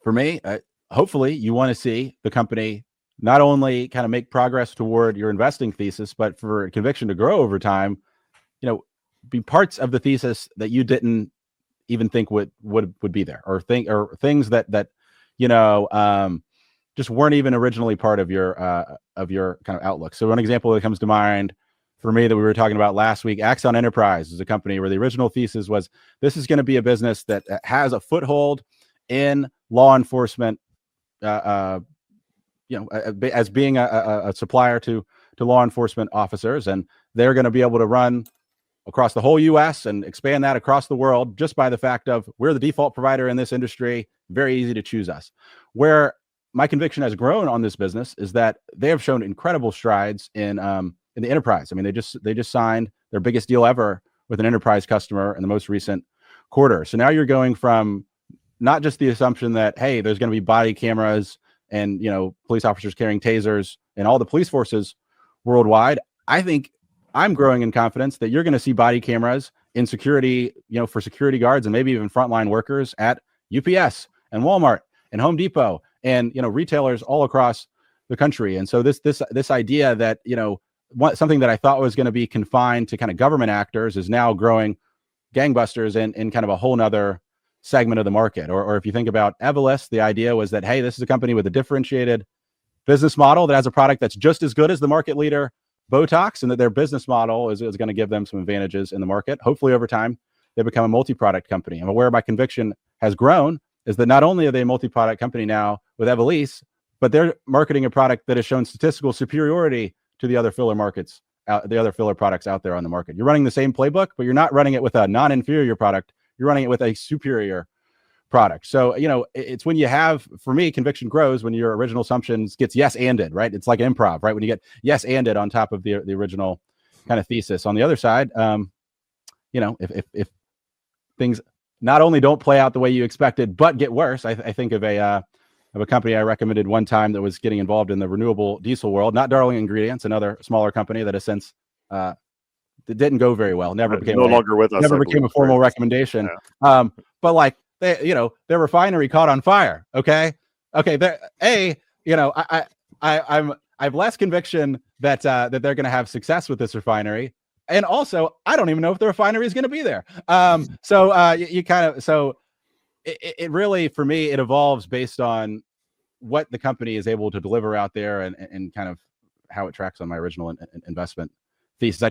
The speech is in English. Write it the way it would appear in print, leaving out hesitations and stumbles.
For me, hopefully you want to see the company not only kind of make progress toward your investing thesis, but for conviction to grow over time, be parts of the thesis that you didn't even think would be there, or things that just weren't even originally part of your kind of outlook. So one example that comes to mind for me that we were talking about last week, Axon Enterprise is a company where the original thesis was this is going to be a business that has a foothold in law enforcement, as being a supplier to law enforcement officers, and they're going to be able to run across the whole US and expand that across the world just by the fact of we're the default provider in this industry. Very easy to choose us. Where my conviction has grown on this business is that they have shown incredible strides in the enterprise. I mean, they just signed their biggest deal ever with an enterprise customer in the most recent quarter. So now you're going from not just the assumption that, hey, there's going to be body cameras and, police officers carrying tasers in all the police forces worldwide. I think I'm growing in confidence that you're going to see body cameras in security, for security guards and maybe even frontline workers at UPS and Walmart and Home Depot and, retailers all across the country. And so this idea that, something that I thought was going to be confined to kind of government actors is now growing gangbusters in kind of a whole nother segment of the market. Or if you think about Evolus, the idea was that, hey, this is a company with a differentiated business model that has a product that's just as good as the market leader Botox, and that their business model is going to give them some advantages in the market. Hopefully over time, they become a multi-product company. And where my conviction has grown is that not only are they a multi-product company now with Evolus, but they're marketing a product that has shown statistical superiority to the other filler products out there on the market. You're running the same playbook, but you're not running it with a non-inferior product. You're running it with a superior product. So, it's when you have, for me, conviction grows when your original assumptions gets yes-anded, right? It's like improv, right? When you get yes-anded on top of the original kind of thesis. On the other side, if things not only don't play out the way you expected, but get worse, I think of a company I recommended one time that was getting involved in the renewable diesel world, not Darling Ingredients, another smaller company that has since it didn't go very well. Never became longer with us. Never became a formal recommendation. Yeah. But like their refinery caught on fire. Okay. I have less conviction that they're going to have success with this refinery, and also I don't even know if the refinery is going to be there. It really, for me, it evolves based on what the company is able to deliver out there and kind of how it tracks on my original investment thesis.